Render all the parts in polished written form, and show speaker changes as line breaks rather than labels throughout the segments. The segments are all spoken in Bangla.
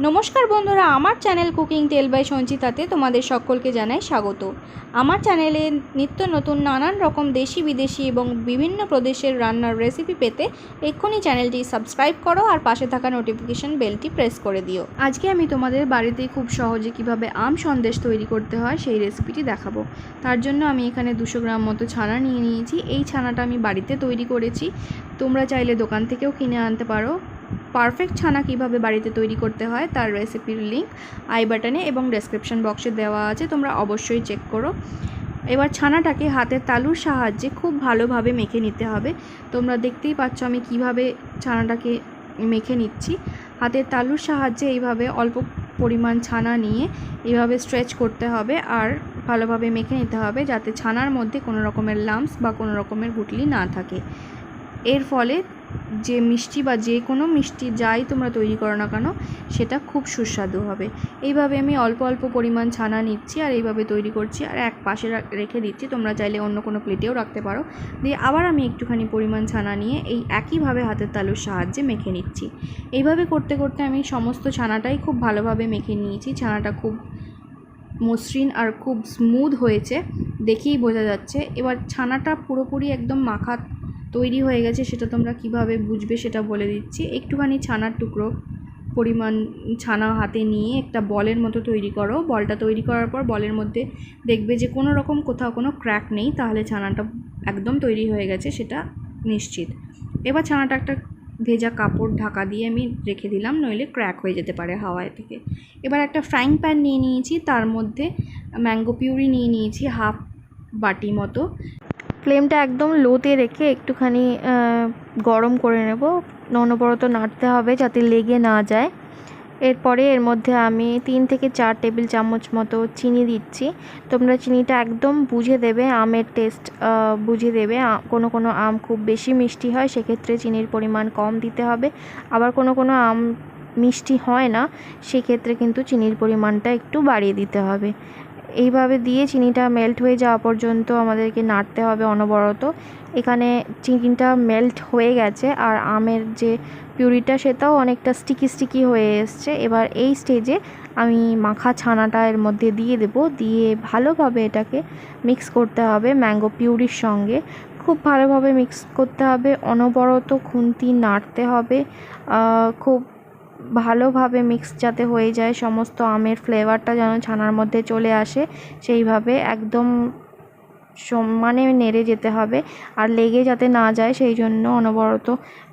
নমস্কার বন্ধুরা, আমার চ্যানেল কুকিং টেল বাই সঞ্চিতাতে তোমাদের সকলকে জানাই স্বাগত। আমার চ্যানেলে নিত্য নতুন নানান রকম দেশি বিদেশি এবং বিভিন্ন প্রদেশের রান্নার রেসিপি পেতে এক্ষুনি চ্যানেলটি সাবস্ক্রাইব করো আর পাশে থাকা নোটিফিকেশন বেলটি প্রেস করে দিও। আজকে আমি তোমাদের বাড়িতে খুব সহজে কিভাবে আম সন্দেশ তৈরি করতে হয় সেই রেসিপিটি দেখাবো। তার জন্য আমি এখানে 200 গ্রাম মতো ছানা নিয়ে নিয়েছি। এই ছানাটা আমি বাড়িতে তৈরি করেছি, তোমরা চাইলে দোকান থেকেও কিনে আনতে পারো। পারফেক্ট ছানা কিভাবে বাড়িতে তৈরি করতে হয় তার রেসিপির লিঙ্ক আই বাটনে এবং ডেসক্রিপশন বক্সে দেওয়া আছে, তোমরা অবশ্যই চেক করো। এবার ছানাটাকে হাতের তালুর সাহায্যে খুব ভালোভাবে মেখে নিতে হবে। তোমরা দেখতেই পাচ্ছ আমি কিভাবে ছানাটাকে মেখে নিচ্ছি। হাতের তালুর সাহায্যে এইভাবে অল্প পরিমাণ ছানা নিয়ে এইভাবে স্ট্রেচ করতে হবে আর ভালোভাবে মেখে নিতে হবে, যাতে ছানার মধ্যে কোনো রকমের লাম্পস বা কোনো রকমের গুটলি না থাকে। এর ফলে যে মিষ্টি বা যে কোনো মিষ্টি যাই তোমরা তৈরি করো না কেন সেটা খুব সুস্বাদু হবে। এইভাবে আমি অল্প অল্প পরিমাণ ছানা নিচ্ছি আর এইভাবে তৈরি করছি আর এক পাশে রেখে দিচ্ছি। তোমরা চাইলে অন্য কোনো প্লেটেও রাখতে পারো। দিয়ে আবার আমি একটুখানি পরিমাণ ছানা নিয়ে এই একইভাবে হাতের তালুর সাহায্যে মেখে নিচ্ছি। এইভাবে করতে করতে আমি সমস্ত ছানাটাই খুব ভালোভাবে মেখে নিয়েছি। ছানাটা খুব মসৃণ আর খুব স্মুথ হয়েছে, দেখেই বোঝা যাচ্ছে। এবার ছানাটা পুরোপুরি একদম মাখা তৈরি হয়ে গেছে, সেটা তোমরা কিভাবে বুঝবে সেটা বলে দিচ্ছি। একটুখানি ছানার টুকরো পরিমাণ ছানা হাতে নিয়ে একটা বলের মতো তৈরি করো। বলটা তৈরি করার পর বলের মধ্যে দেখবে যে কোনো রকম কোথাও কোনো ক্র্যাক নেই, তাহলে ছানাটা একদম তৈরি হয়ে গেছে সেটা নিশ্চিত। এবার ছানাটা একটা ভেজা কাপড় ঢাকা দিয়ে আমি রেখে দিলাম, নইলে ক্র্যাক হয়ে যেতে পারে হাওয়ায় থেকে। এবার একটা ফ্রাইং প্যান নিয়ে নিয়েছি, তার মধ্যে ম্যাঙ্গো পিউরি নিয়ে নিয়েছি হাফ বাটি মতো। ফ্লেমটা একদম লোতে রেখে একটুখানি গরম করে নেব। অনবরত নাড়তে হবে যাতে লেগে না যায়। এরপরে এর মধ্যে আমি 3 থেকে 4 টেবিল চামচ মতো চিনি দিচ্ছি। তোমরা চিনিটা একদম বুঝে দেবে, আমের টেস্ট বুঝে দেবে। কোনো কোনো আম খুব বেশি মিষ্টি হয়, সেক্ষেত্রে চিনির পরিমাণ কম দিতে হবে। আবার কোনো কোনো আম মিষ্টি হয় না, সেক্ষেত্রে কিন্তু চিনির পরিমাণটা একটু বাড়িয়ে দিতে হবে। এইভাবে দিয়ে চিনিটা মেল্ট হয়ে যাওয়া পর্যন্ত আমাদেরকে নাড়তে হবে অনবরত। এখানে চিনিটা মেল্ট হয়ে গেছে আর আমের যে পিউরিটা সেটাও অনেকটা স্টিকি স্টিকি হয়ে এসছে। এবার এই স্টেজে আমি মাখা ছানাটা এর মধ্যে দিয়ে দেব, দিয়ে ভালোভাবে এটাকে মিক্স করতে হবে ম্যাঙ্গো পিউরির সঙ্গে। খুব ভালোভাবে মিক্স করতে হবে, অনবরত খুন্তি নাড়তে হবে। খুব ভালোভাবে মিক্স যাতে হয়ে যায়, সমস্ত আমের ফ্লেভারটা যেন ছানার মধ্যে চলে আসে, সেইভাবে একদম সমানে নেড়ে যেতে হবে আর লেগে যাতে না যায় সেই জন্য অনবরত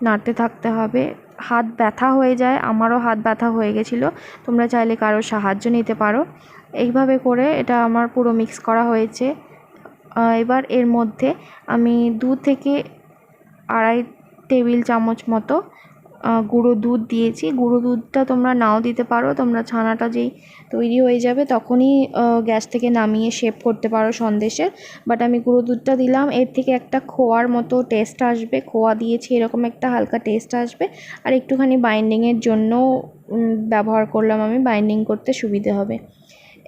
নাড়তে থাকতে হবে। হাত ব্যথা হয়ে যায়, আমারও হাত ব্যথা হয়ে গেছিলো, তোমরা চাইলে কারো সাহায্য নিতে পারো। এইভাবে করে এটা আমার পুরো মিক্স করা হয়েছে। এবার এর মধ্যে আমি 2 থেকে আড়াই টেবিল চামচ মতো গুঁড়ো দুধ দিয়েছি। গুঁড়ো দুধটা তোমরা নাও দিতে পারো, তোমরা ছানাটা যেই তৈরি হয়ে যাবে তখনই গ্যাস থেকে নামিয়ে শেপ করতে পারো সন্দেশের। বাট আমি গুঁড়ো দুধটা দিলাম, এর থেকে একটা খোয়ার মতো টেস্ট আসবে। খোয়া দিয়েছি, এরকম একটা হালকা টেস্ট আসবে। আর একটুখানি বাইন্ডিংয়ের জন্য ব্যবহার করলাম আমি, বাইন্ডিং করতে সুবিধে হবে।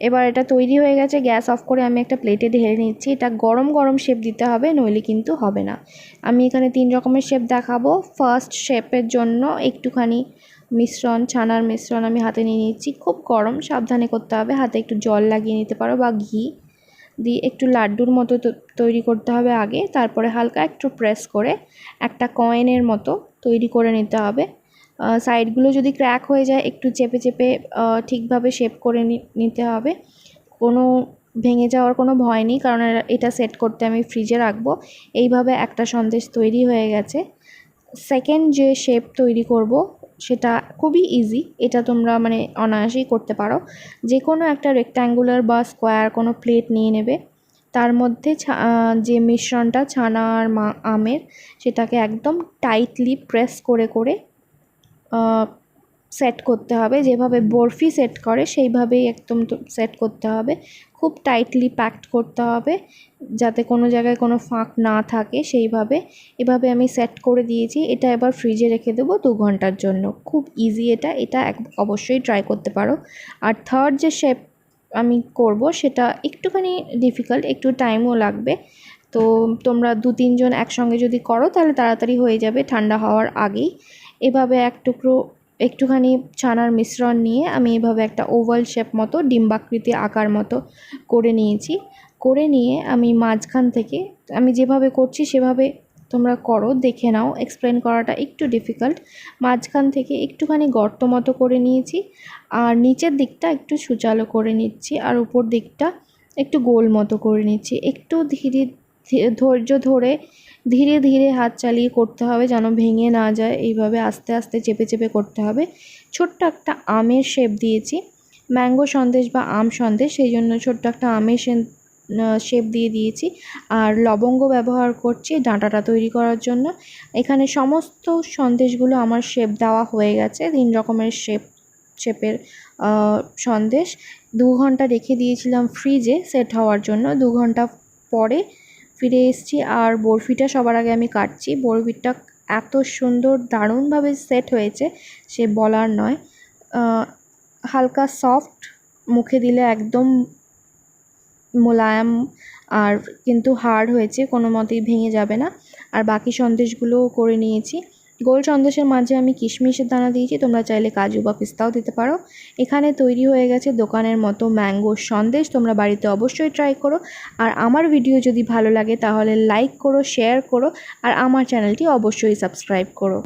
এবার এটা তৈরি হয়ে গেছে, গ্যাস অফ করে আমি একটা প্লেটে ঢেলে নিচ্ছি। এটা গরম গরম শেপ দিতে হবে, নইলে কিন্তু হবে না। আমি এখানে 3 রকমের শেপ দেখাবো। ফার্স্ট শেপের জন্য একটুখানি ছানার মিশ্রণ আমি হাতে নিয়ে নিচ্ছি। খুব গরম, সাবধানে করতে হবে, হাতে একটু জল লাগিয়ে নিতে পারো বা ঘি দিয়ে একটু লাড্ডুর মতো তৈরি করতে হবে আগে, তারপরে হালকা একটু প্রেস করে একটা কয়েনের মতো তৈরি করে নিতে হবে। সাইডগুলো যদি ক্র্যাক হয়ে যায় একটু চেপে চেপে ঠিকভাবে শেপ করে নিতে হবে। কোনো ভেঙে যাওয়ার কোনো ভয় নেই, কারণ এটা সেট করতে আমি ফ্রিজে রাখবো। এইভাবে একটা সন্দেশ তৈরি হয়ে গেছে। সেকেন্ড যে শেপ তৈরি করব সেটা খুবই ইজি, এটা তোমরা অনায়াসেই করতে পারো। যে কোনো একটা রেক্ট্যাঙ্গুলার বা স্কোয়ার কোনো প্লেট নিয়ে নেবে, তার মধ্যে যে মিশ্রণটা ছানা আর আমের সেটাকে একদম টাইটলি প্রেস করে করে সেট করতে হবে। যেভাবে বরফি সেট করে সেইভাবেই একদম সেট করতে হবে। খুব টাইটলি প্যাকড করতে হবে যাতে কোনো জায়গায় কোনো ফাঁক না থাকে সেইভাবে। এভাবে আমি সেট করে দিয়েছি। এটা এবার ফ্রিজে রেখে দেবো 2 ঘন্টার জন্য। খুব ইজি এটা অবশ্যই ট্রাই করতে পারো। আর থার্ড যে শেপ আমি করব সেটা একটুখানি ডিফিকাল্ট, একটু টাইমও লাগবে। তো তোমরা 2-3 জন একসঙ্গে যদি করো তাহলে তাড়াতাড়ি হয়ে যাবে ঠান্ডা হওয়ার আগেই। এভাবে এক টুকরো একটুখানি ছানার মিশ্রণ নিয়ে আমি এভাবে একটা ওভাল শেপ মতো ডিম্বাকৃতি আকার মতো করে নিয়েছি। করে নিয়ে আমি মাঝখান থেকে, আমি যেভাবে করছি সেভাবে তোমরা করো, দেখে নাও, এক্সপ্লেন করাটা একটু ডিফিকাল্ট। মাঝখান থেকে একটুখানি গর্ত মতো করে নিয়েছি, আর নিচের দিকটা একটু সূচালো করে নিচ্ছি, আর উপর দিকটা একটু গোল মতো করে নিচ্ছি। একটু ধৈর্য ধরে ধীরে ধীরে হাত চালিয়ে করতে হবে যেন ভেঙে না যায়। এইভাবে আস্তে আস্তে চেপে চেপে করতে হবে। ছোট্ট একটা আমের শেপ দিয়েছি, ম্যাঙ্গো সন্দেশ বা আম সন্দেশ, সেই জন্য ছোট্ট একটা আমের শেপ দিয়ে দিয়েছি। আর লবঙ্গ ব্যবহার করছি ডাঁটাটা তৈরি করার জন্য। এখানে সমস্ত সন্দেশগুলো আমার শেপ দেওয়া হয়ে গেছে, 3 রকমের শেপের সন্দেশ। 2 ঘন্টা রেখে দিয়েছিলাম ফ্রিজে সেট হওয়ার জন্য। 2 ঘন্টা পরে ফিরে এসেছি, আর বরফিটা সবার আগে আমি কাটছি। বরফিটা এত সুন্দর দারুণভাবে সেট হয়েছে সে বলার নয়। হালকা সফট, মুখে দিলে একদম মোলায়েম, আর কিন্তু হার্ড হয়েছে, কোনো মতেই ভেঙে যাবে না। আর বাকি সন্দেশগুলোও করে নিয়েছি। গোল সন্দেশের মাঝে আমি কিশমিশের দানা দিয়েছি, তোমরা চাইলে কাজু বা পিস্তাও দিতে পারো। এখানে তৈরি হয়ে গেছে দোকানের মতো ম্যাঙ্গো সন্দেশ। তোমরা বাড়িতে অবশ্যই ট্রাই করো। আর আমার ভিডিও যদি ভালো লাগে তাহলে লাইক করো, শেয়ার করো, আর আমার চ্যানেলটি অবশ্যই সাবস্ক্রাইব করো।